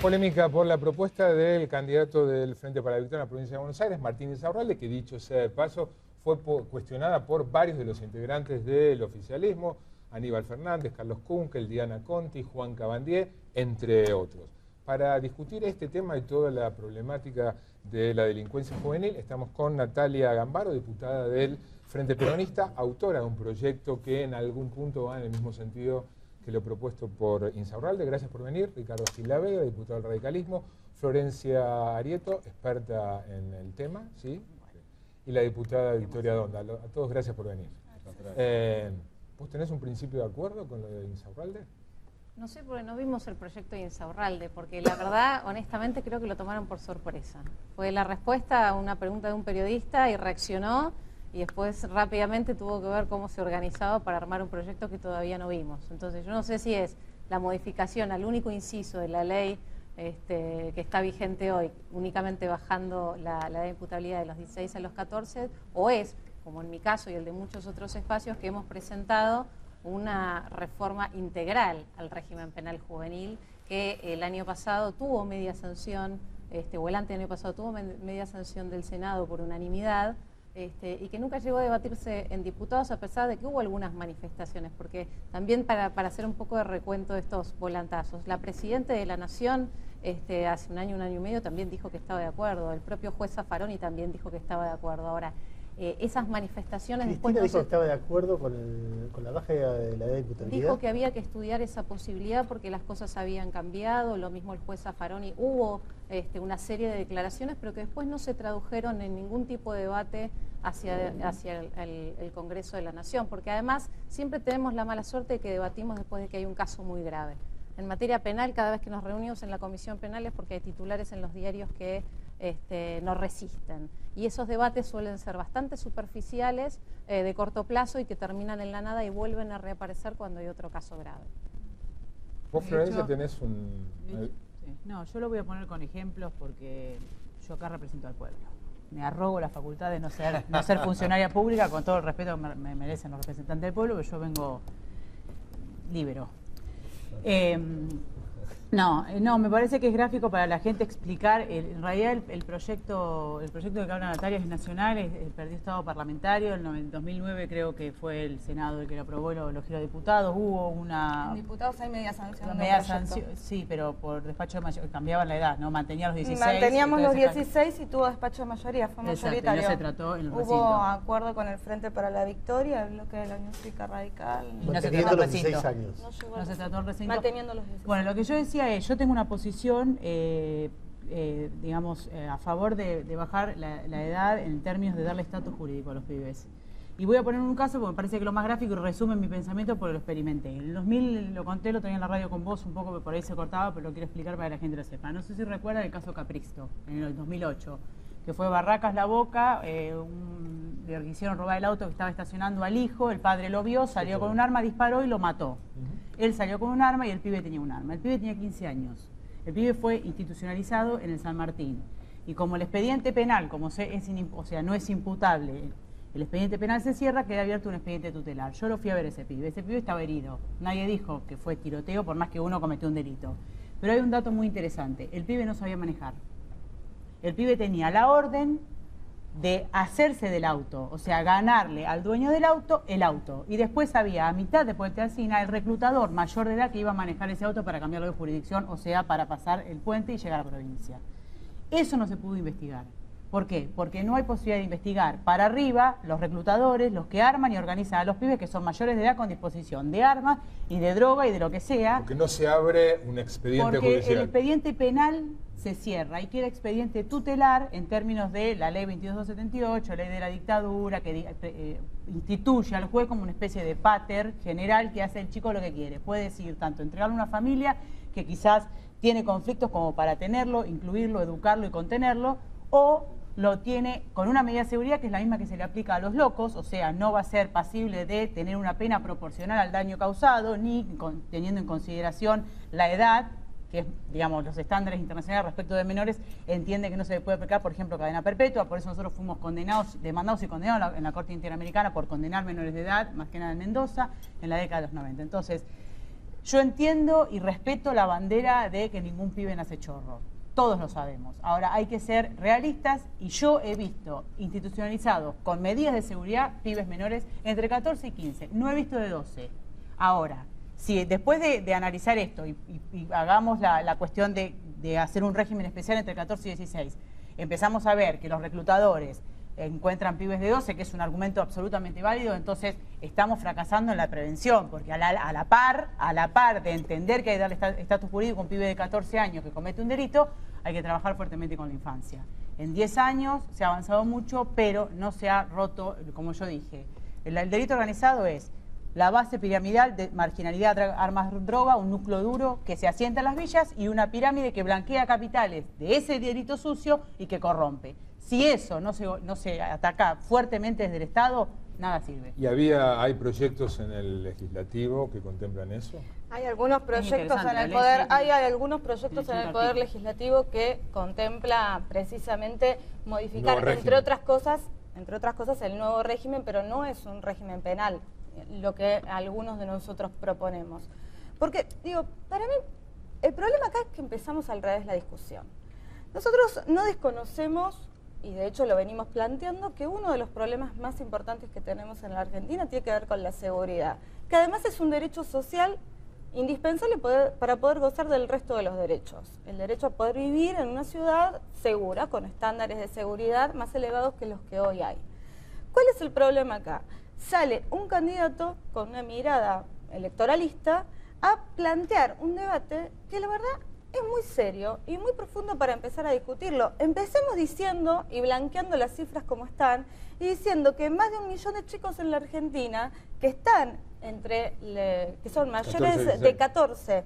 Polémica por la propuesta del candidato del Frente para la Victoria en la provincia de Buenos Aires, Martín Insaurralde, que dicho sea de paso, fue cuestionada por varios de los integrantes del oficialismo, Aníbal Fernández, Carlos Kunkel, Diana Conti, Juan Cabandier, entre otros. Para discutir este tema y toda la problemática de la delincuencia juvenil, estamos con Natalia Gambaro, diputada del Frente Peronista, autora de un proyecto que en algún punto va en el mismo sentido que lo propuesto por Insaurralde. Gracias por venir. Ricardo Gil Vega, diputado del Radicalismo. Florencia Arieto, experta en el tema, ¿sí? Y la diputada Victoria Donda. A todos gracias por venir. ¿Vos tenés un principio de acuerdo con lo de Insaurralde? No sé, porque no vimos el proyecto de Insaurralde, porque la verdad, honestamente, creo que lo tomaron por sorpresa. Fue la respuesta a una pregunta de un periodista y reaccionó, y después rápidamente tuvo que ver cómo se organizaba para armar un proyecto que todavía no vimos. Entonces yo no sé si es la modificación al único inciso de la ley que está vigente hoy, únicamente bajando la edad de imputabilidad de los 16 a los 14, o es, como en mi caso y el de muchos otros espacios, que hemos presentado una reforma integral al régimen penal juvenil que el año pasado tuvo media sanción, o el anteaño pasado tuvo media sanción del Senado por unanimidad, y que nunca llegó a debatirse en diputados, a pesar de que hubo algunas manifestaciones, porque también para hacer un poco de recuento de estos volantazos, la Presidenta de la Nación hace un año y medio también dijo que estaba de acuerdo, el propio juez Zaffaroni también dijo que estaba de acuerdo. Ahora, esas manifestaciones Cristina después... dijo que estaba de acuerdo con la baja de la edad de imputabilidad. Dijo que había que estudiar esa posibilidad porque las cosas habían cambiado, lo mismo el juez Zaffaroni. Hubo una serie de declaraciones, pero que después no se tradujeron en ningún tipo de debate hacia el Congreso de la Nación, porque además siempre tenemos la mala suerte de que debatimos después de que hay un caso muy grave. En materia penal, cada vez que nos reunimos en la Comisión Penal es porque hay titulares en los diarios que no resisten. Y esos debates suelen ser bastante superficiales, de corto plazo, y que terminan en la nada y vuelven a reaparecer cuando hay otro caso grave. Vos, Florencia, tenés un... Sí. No, yo lo voy a poner con ejemplos porque yo acá represento al pueblo. Me arrogo la facultad de no ser funcionaria pública, con todo el respeto que me merecen los representantes del pueblo, que yo vengo libero. No, me parece que es gráfico para la gente explicar. En realidad el proyecto que habla Natalia es nacional, perdió estado parlamentario. En el 2009 creo que fue el Senado el que lo aprobó, lo giró a diputados. Hubo una... En diputados hay media sanción. Sí, pero por despacho de mayoría, cambiaban la edad, ¿no? Mantenían los 16. Manteníamos los 16 y tuvo despacho de mayoría, fue mayoritario. Y no se trató en el recinto. Hubo acuerdo con el Frente para la Victoria, el bloque de la Unión Cívica Radical. Y no se Manteniendo trató el los 16 recinto. años. No se trató el recinto. Manteniendo los 16. Bueno, lo que yo decía es, yo tengo una posición, digamos, a favor de bajar la edad en términos de darle estatus jurídico a los pibes. Y voy a poner un caso porque me parece que lo más gráfico y resume mi pensamiento porque lo experimenté. En el 2000 lo conté, lo tenía en la radio con vos, un poco por ahí se cortaba, pero lo quiero explicar para que la gente lo sepa. No sé si recuerdan el caso Caprixto, en el 2008, que fue Barracas La Boca, le quisieron robar el auto que estaba estacionando al hijo, el padre lo vio, salió con un arma, disparó y lo mató. Él salió con un arma y el pibe tenía un arma. El pibe tenía 15 años. El pibe fue institucionalizado en el San Martín. Y como el expediente penal, no es imputable, el expediente penal se cierra, queda abierto un expediente tutelar. Yo lo fui a ver ese pibe estaba herido. Nadie dijo que fue tiroteo por más que uno cometió un delito. Pero hay un dato muy interesante. El pibe no sabía manejar. El pibe tenía la orden de hacerse del auto, o sea, ganarle al dueño del auto el auto. Y después había, a mitad de Puente Alsina, el reclutador mayor de edad que iba a manejar ese auto para cambiarlo de jurisdicción, o sea, para pasar el puente y llegar a la provincia. Eso no se pudo investigar. ¿Por qué? Porque no hay posibilidad de investigar para arriba los reclutadores, los que arman y organizan a los pibes que son mayores de edad con disposición de armas y de droga y de lo que sea. Porque no se abre un expediente porque judicial. El expediente penal se cierra y queda expediente tutelar en términos de la ley 22278, ley de la dictadura, que instituye al juez como una especie de pater general que hace el chico lo que quiere. Puede decidir tanto entregarlo a una familia que quizás tiene conflictos como para tenerlo, incluirlo, educarlo y contenerlo, o lo tiene con una medida de seguridad que es la misma que se le aplica a los locos, o sea, no va a ser pasible de tener una pena proporcional al daño causado, ni teniendo en consideración la edad, que es, digamos, los estándares internacionales respecto de menores, entiende que no se le puede aplicar, por ejemplo, cadena perpetua. Por eso nosotros fuimos demandados y condenados en la Corte Interamericana por condenar menores de edad, más que nada en Mendoza, en la década de los 90. Entonces, Yo entiendo y respeto la bandera de que ningún pibe nace chorro. Todos lo sabemos. Ahora hay que ser realistas y yo he visto institucionalizados con medidas de seguridad pibes menores entre 14 y 15. No he visto de 12. Ahora, si después de analizar esto y hagamos la cuestión de hacer un régimen especial entre 14 y 16, empezamos a ver que los reclutadores encuentran pibes de 12, que es un argumento absolutamente válido, entonces estamos fracasando en la prevención, porque a la par de entender que hay que darle estatus jurídico a un pibe de 14 años que comete un delito, hay que trabajar fuertemente con la infancia. En 10 años se ha avanzado mucho, pero no se ha roto, como yo dije. El delito organizado es la base piramidal de marginalidad, armas, droga, un núcleo duro que se asienta en las villas y una pirámide que blanquea capitales de ese delito sucio y que corrompe. Si eso no se ataca fuertemente desde el Estado, nada sirve. ¿Y hay proyectos en el legislativo que contemplan eso? Hay algunos proyectos en el poder, hay algunos proyectos en el poder legislativo que contempla precisamente modificar, entre otras cosas, el nuevo régimen, pero no es un régimen penal, lo que algunos de nosotros proponemos. Porque, digo, para mí, el problema acá es que empezamos al revés la discusión. Nosotros no desconocemos, y de hecho lo venimos planteando, que uno de los problemas más importantes que tenemos en la Argentina tiene que ver con la seguridad, que además es un derecho social indispensable para poder gozar del resto de los derechos. El derecho a poder vivir en una ciudad segura, con estándares de seguridad más elevados que los que hoy hay. ¿Cuál es el problema acá? Sale un candidato con una mirada electoralista a plantear un debate que la verdad es muy serio y muy profundo para empezar a discutirlo. Empecemos diciendo y blanqueando las cifras como están y diciendo que más de 1 millón de chicos en la Argentina que están que son mayores de 14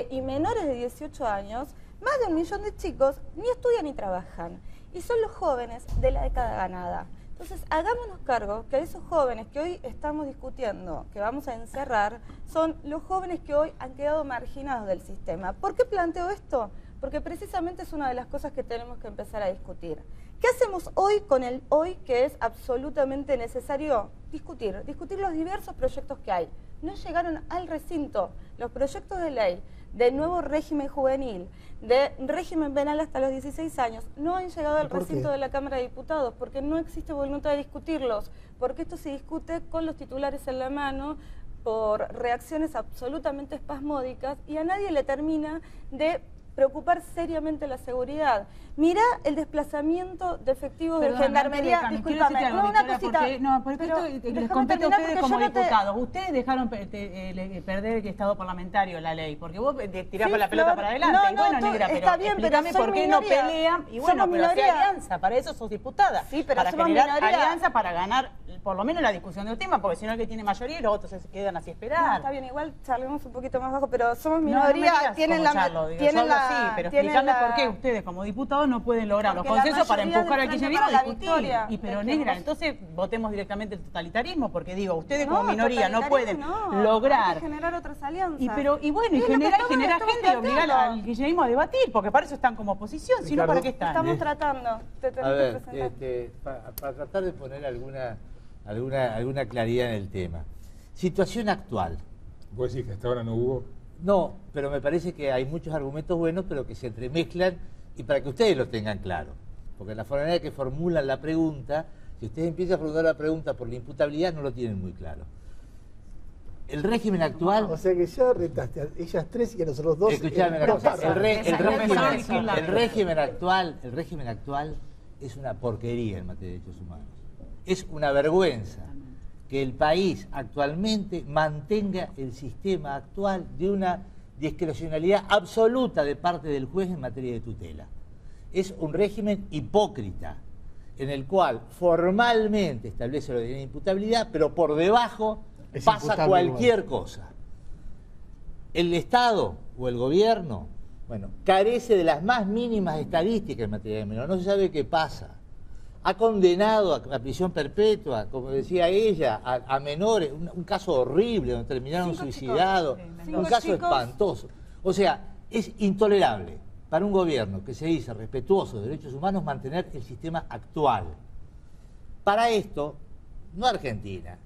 y menores de 18 años, más de 1 millón de chicos ni estudian ni trabajan. Y son los jóvenes de la década ganada. Entonces, hagámonos cargo que esos jóvenes que hoy estamos discutiendo, que vamos a encerrar, son los jóvenes que hoy han quedado marginados del sistema. ¿Por qué planteo esto? Porque precisamente es una de las cosas que tenemos que empezar a discutir. ¿Qué hacemos hoy con el hoy que es absolutamente necesario discutir? Discutir los diversos proyectos que hay. No llegaron al recinto los proyectos de ley de nuevo régimen juvenil, de régimen penal hasta los 16 años, no han llegado al recinto de la Cámara de Diputados, porque no existe voluntad de discutirlos, porque esto se discute con los titulares en la mano, por reacciones absolutamente espasmódicas, y a nadie le termina de preocupar seriamente la seguridad. Mirá el desplazamiento de efectivos de gendarmería. Disculpame, no, una cosita. Porque esto les compete a ustedes como diputados. Ustedes dejaron perder el Estado parlamentario la ley, porque vos tirás la pelota para adelante. No, y bueno, negra, pero explícame por qué no pelean. Y bueno, pero hacé alianza, para eso sos diputada. Sí, pero para generar alianza, para ganar por lo menos la discusión del tema, porque si no el que tiene mayoría y los otros se quedan así a esperar. No, está bien, igual charlemos un poquito más bajo, pero somos minoría. Tienen la... Sí, pero explícame por qué ustedes como diputados no pueden lograr los consensos para empujar al kirchnerismo a discutir. Y pero negra, entonces votemos directamente el totalitarismo, porque digo, ustedes como minoría no pueden lograr... Hay que generar otras alianzas. Y generar gente y obligar al kirchnerismo a debatir, porque para eso están como oposición, si no, ¿para qué están? Estamos tratando. A ver, para tratar de poner alguna claridad en el tema. Situación actual. ¿Vos decís que hasta ahora no hubo? No, pero me parece que hay muchos argumentos buenos, pero que se entremezclan, y para que ustedes lo tengan claro. Porque la forma en que formulan la pregunta, si ustedes empiezan a formular la pregunta por la imputabilidad, no lo tienen muy claro. El régimen actual... O sea que ya retaste a ellas tres y a nosotros dos. Escuchame una cosa, el régimen actual es una porquería en materia de derechos humanos. Es una vergüenza que el país actualmente mantenga el sistema actual de una discrecionalidad absoluta de parte del juez en materia de tutela. Es un régimen hipócrita, en el cual formalmente establece la imputabilidad, pero por debajo pasa cualquier cosa. El Estado o el gobierno, bueno, carece de las más mínimas estadísticas en materia de menores, no se sabe qué pasa. Ha condenado a prisión perpetua, como decía ella, a menores, un caso horrible donde terminaron suicidados, un caso espantoso. O sea, es intolerable para un gobierno que se dice respetuoso de derechos humanos mantener el sistema actual. Para esto, no Argentina,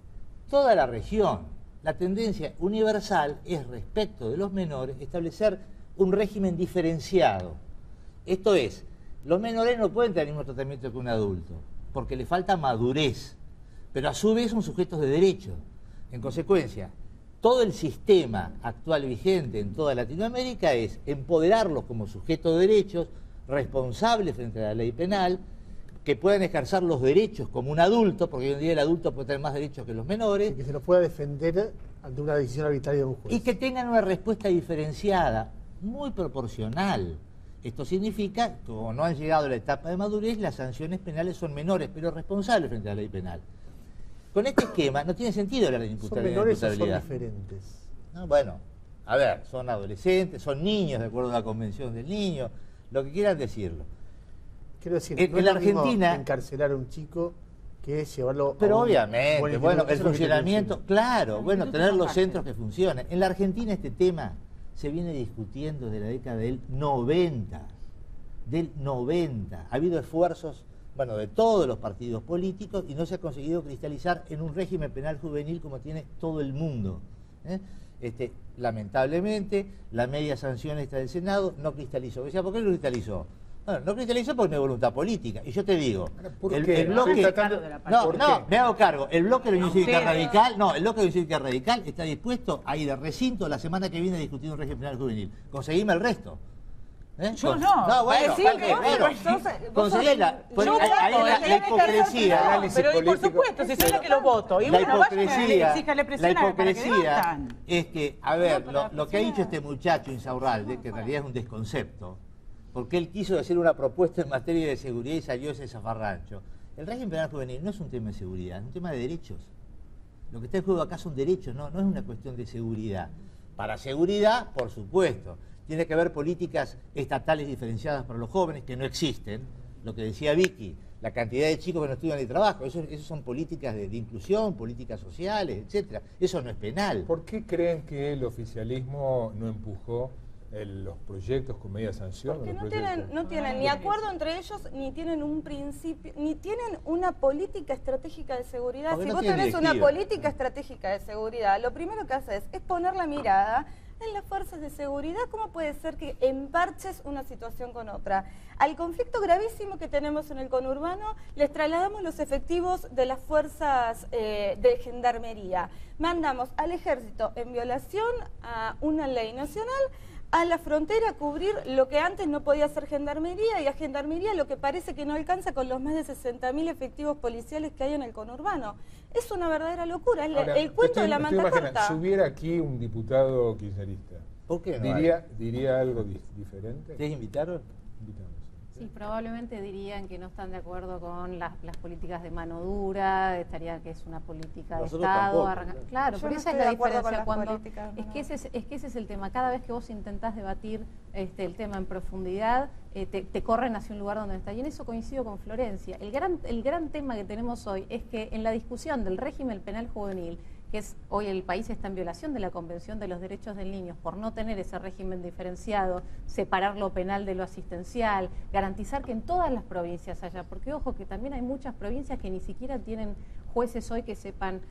toda la región la tendencia universal es, respecto de los menores, establecer un régimen diferenciado. Esto es, los menores no pueden tener el mismo tratamiento que un adulto, porque le falta madurez, pero a su vez son sujetos de derecho. En consecuencia, todo el sistema actual vigente en toda Latinoamérica es empoderarlos como sujetos de derechos, responsables frente a la ley penal, que puedan ejercer los derechos como un adulto, porque hoy en día el adulto puede tener más derechos que los menores. Y que se los pueda defender ante una decisión arbitraria de un juez. Y que tengan una respuesta diferenciada, muy proporcional. Esto significa que como no han llegado a la etapa de madurez, las sanciones penales son menores, pero responsables frente a la ley penal. Con este esquema no tiene sentido hablar de imputabilidad. ¿Son menores o son diferentes? No, bueno, a ver, son adolescentes, son niños, de acuerdo a la Convención del Niño, lo que quieran decirlo. Quiero decir, en no es la lo mismo Argentina encarcelar a un chico que es llevarlo pero a obviamente, bueno, el funcionamiento, claro, bueno, minuto tener por los parte. centros que funcionen. En la Argentina este tema se viene discutiendo desde la década del 90. Del 90. Ha habido esfuerzos, bueno, de todos los partidos políticos y no se ha conseguido cristalizar en un régimen penal juvenil como tiene todo el mundo. Lamentablemente, la media sanción esta del Senado no cristalizó. Decía, ¿por qué no cristalizó? Bueno, no cristalizó porque no hay voluntad política. Y yo te digo, el bloque... No, me hago cargo. El bloque de la Unión Cívica Radical, el bloque de la Unión Cívica Radical está dispuesto a ir de recinto la semana que viene a discutir un régimen penal juvenil. Conseguime el resto. Yo no. No, bueno, conseguirla. La hipocresía. Pero por supuesto, si soy la que lo voto. Y La bueno, vaya, hipocresía exíjale presión es que, a ver, lo que ha dicho este muchacho Insaurralde, que en realidad es un desconcepto, porque él quiso hacer una propuesta en materia de seguridad y salió ese zafarrancho. El régimen penal juvenil no es un tema de seguridad, es un tema de derechos. Lo que está en juego acá son derechos, no es una cuestión de seguridad. Para seguridad, por supuesto, tiene que haber políticas estatales diferenciadas para los jóvenes que no existen. Lo que decía Vicky, la cantidad de chicos que no estudian ni trabajo, eso son políticas de inclusión, políticas sociales, etcétera. Eso no es penal. ¿Por qué creen que el oficialismo no empujó los proyectos con media sanción? Porque no tienen ni acuerdo entre ellos, ni tienen un principio, ni tienen una política estratégica de seguridad. Si vos tenés una política estratégica de seguridad, lo primero que haces es poner la mirada en las fuerzas de seguridad. ¿Cómo puede ser que emparches una situación con otra? Al conflicto gravísimo que tenemos en el conurbano, les trasladamos los efectivos de las fuerzas de gendarmería. Mandamos al ejército en violación a una ley nacional, a la frontera a cubrir lo que antes no podía hacer Gendarmería, y a Gendarmería lo que parece que no alcanza con los más de 60.000 efectivos policiales que hay en el conurbano. Es una verdadera locura, es el cuento de la manta corta. Si hubiera aquí un diputado kirchnerista, ¿por qué no diría algo diferente? ¿Ustedes invitaron? Invitamos. Sí, probablemente dirían que no están de acuerdo con las políticas de mano dura, estaría que es una política de Estado. Claro, pero esa es la diferencia cuando es que ese es el tema. Cada vez que vos intentás debatir el tema en profundidad, te corren hacia un lugar donde no está. Y en eso coincido con Florencia. El gran tema que tenemos hoy es que en la discusión del régimen penal juvenil, que es hoy el país está en violación de la Convención de los Derechos del Niño por no tener ese régimen diferenciado, separar lo penal de lo asistencial, garantizar que en todas las provincias haya, porque ojo que también hay muchas provincias que ni siquiera tienen jueces hoy que sepan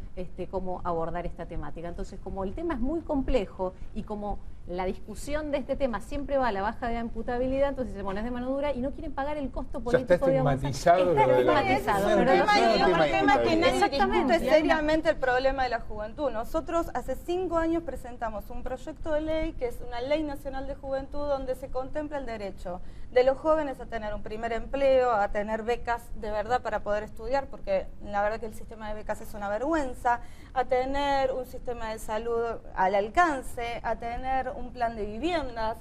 cómo abordar esta temática. Entonces, como el tema es muy complejo y como la discusión de este tema siempre va a la baja de la imputabilidad, entonces se ponen de mano dura y no quieren pagar el costo político. Está estigmatizado. Está estigmatizado. Pero el tema que nadie discute seriamente el problema de la juventud. Nosotros hace 5 años presentamos un proyecto de ley que es una ley nacional de juventud donde se contempla el derecho de los jóvenes a tener un primer empleo, a tener becas de verdad para poder estudiar, porque la verdad que el sistema de becas es una vergüenza, a tener un sistema de salud al alcance, a tener un plan de viviendas.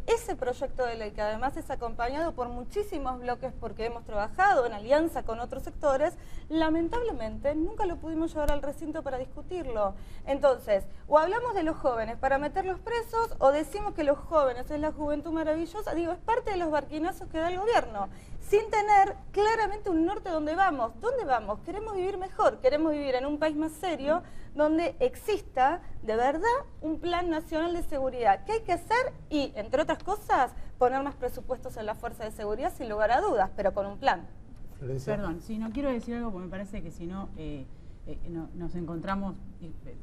Ese proyecto de ley, que además es acompañado por muchísimos bloques porque hemos trabajado en alianza con otros sectores, lamentablemente nunca lo pudimos llevar al recinto para discutirlo. Entonces, o hablamos de los jóvenes para meterlos presos, o decimos que los jóvenes es la juventud maravillosa, digo, es parte de los barquinazos que da el gobierno, sin tener claramente un norte donde vamos. ¿Dónde vamos? Queremos vivir mejor, queremos vivir en un país más serio, donde exista de verdad un plan nacional de seguridad. ¿Qué hay que hacer? Y, entre otras cosas, poner más presupuestos en la fuerza de seguridad sin lugar a dudas, pero con un plan. Perdón, si no quiero decir algo porque me parece que si no nos encontramos,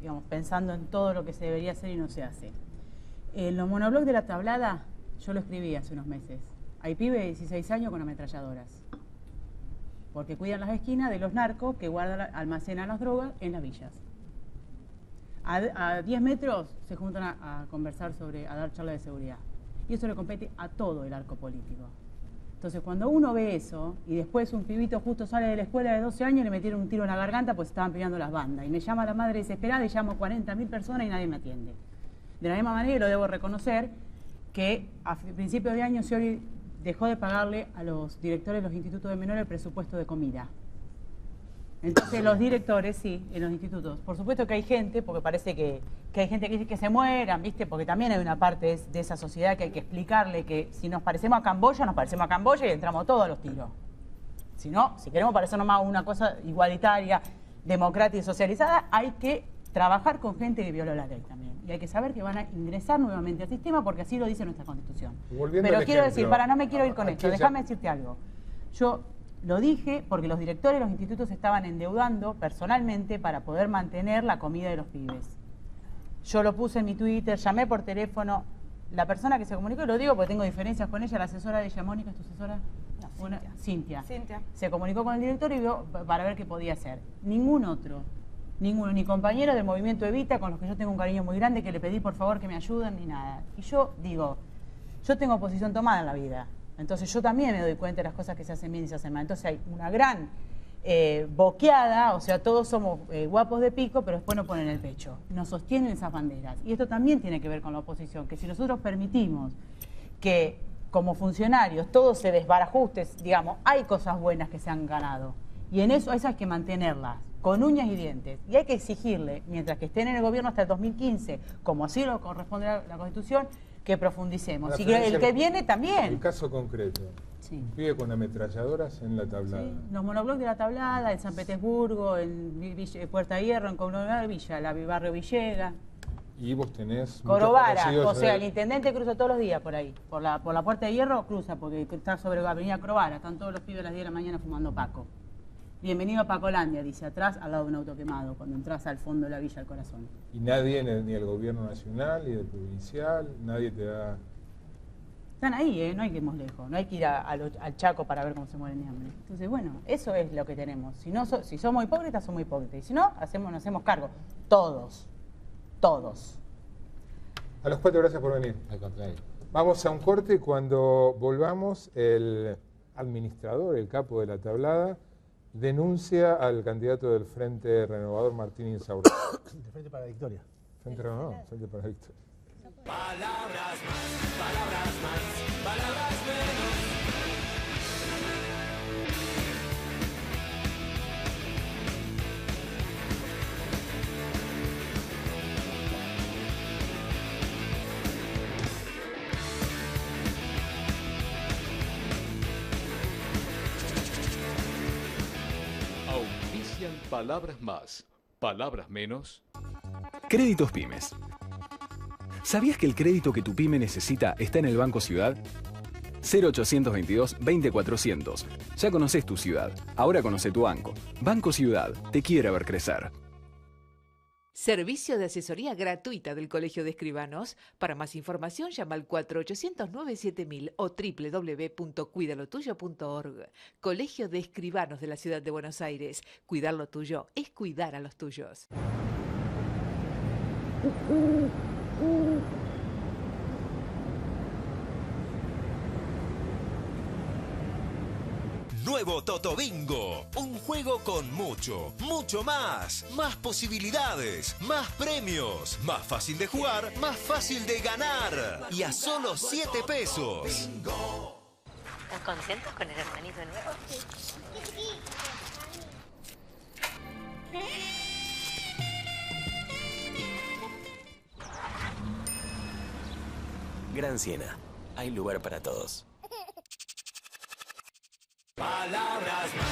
digamos, pensando en todo lo que se debería hacer y no se hace. Los monoblogs de La Tablada, yo lo escribí hace unos meses. Hay pibes de 16 años con ametralladoras, porque cuidan las esquinas de los narcos que almacenan las drogas en las villas. A 10 metros se juntan a conversar a dar charlas de seguridad. Y eso le compete a todo el arco político. Entonces, cuando uno ve eso, y después un pibito justo sale de la escuela de 12 años y le metieron un tiro en la garganta, pues estaban peleando las bandas. Y me llama la madre desesperada y llamo a 40.000 personas y nadie me atiende. De la misma manera, lo debo reconocer, que a principios de año Scioli dejó de pagarle a los directores de los institutos de menores el presupuesto de comida. Entonces los directores, sí, en los institutos. Por supuesto que hay gente, porque parece que hay gente que dice que se mueran, ¿viste? Porque también hay una parte de esa sociedad que hay que explicarle que si nos parecemos a Camboya, nos parecemos a Camboya y entramos todos a los tiros. Si no, si queremos parecernos más a una cosa igualitaria, democrática y socializada, hay que trabajar con gente que violó la ley también. Y hay que saber que van a ingresar nuevamente al sistema porque así lo dice nuestra Constitución. Pero quiero decir, no me quiero ir con esto, déjame decirte algo. Yo lo dije porque los directores de los institutos estaban endeudando personalmente para poder mantener la comida de los pibes. Yo lo puse en mi Twitter, llamé por teléfono. La persona que se comunicó, lo digo porque tengo diferencias con ella, la asesora de ella, Mónica, ¿es tu asesora? No, Cintia. Se comunicó con el director y vio para ver qué podía hacer. Ninguno, ni compañero del movimiento Evita, con los que yo tengo un cariño muy grande, que le pedí por favor que me ayuden, ni nada. Y yo digo, yo tengo posición tomada en la vida. Entonces yo también me doy cuenta de las cosas que se hacen bien y se hacen mal. Entonces hay una gran boqueada, o sea, todos somos guapos de pico, pero después nos ponen el pecho. Nos sostienen esas banderas. Y esto también tiene que ver con la oposición, que si nosotros permitimos que como funcionarios todo se desbarajuste, digamos, hay cosas buenas que se han ganado. Y en eso hay que mantenerlas, con uñas y dientes. Y hay que exigirle, mientras que estén en el gobierno hasta el 2015, como así lo corresponde a la Constitución, que profundicemos. Y que el que viene también. El caso concreto. Sí. Un pibe con ametralladoras en La Tablada. Sí. Los monoblogs de La Tablada, en San Petersburgo, en Puerta Hierro, en Comunidad Villa, el barrio Villega. Y vos tenés Corobara, o sea, el intendente cruza todos los días por ahí. Por la Puerta de Hierro cruza, porque está sobre la avenida Corobara. Están todos los pibes a las 10 de la mañana fumando Paco. Bienvenido a Pacolandia, dice atrás, al lado de un auto quemado, cuando entras al fondo de la Villa del Corazón. Y nadie, ni el gobierno nacional, ni el provincial, nadie te da... Están ahí, no hay que irnos lejos, no hay que ir al Chaco para ver cómo se mueren de hambre. Entonces, bueno, eso es lo que tenemos. Si somos hipócritas, somos hipócritas. Y si no, nos hacemos cargo. Todos. A los cuatro, gracias por venir. Al contrario. Vamos a un corte y cuando volvamos, el administrador, el capo de La Tablada, denuncia al candidato del Frente Renovador, Martín Insaurralde. De Frente para la Victoria. Frente Renovador, Frente para la Victoria. Palabras más, palabras más, palabras menos. Auspician palabras más, palabras menos. Créditos Pymes. ¿Sabías que el crédito que tu pyme necesita está en el Banco Ciudad? 0822 20400. Ya conoces tu ciudad, ahora conoce tu banco. Banco Ciudad, te quiere ver crecer. Servicio de asesoría gratuita del Colegio de Escribanos. Para más información llama al 4800-9000 o www.cuidalotuyo.org. Colegio de Escribanos de la Ciudad de Buenos Aires. Cuidar lo tuyo es cuidar a los tuyos. Nuevo Toto Bingo, un juego con mucho más. Más posibilidades, más premios, más fácil de jugar, más fácil de ganar. Y a solo 7 pesos. ¿Están contentos con el hermanito nuevo? Gran Siena, hay lugar para todos. Palabras más.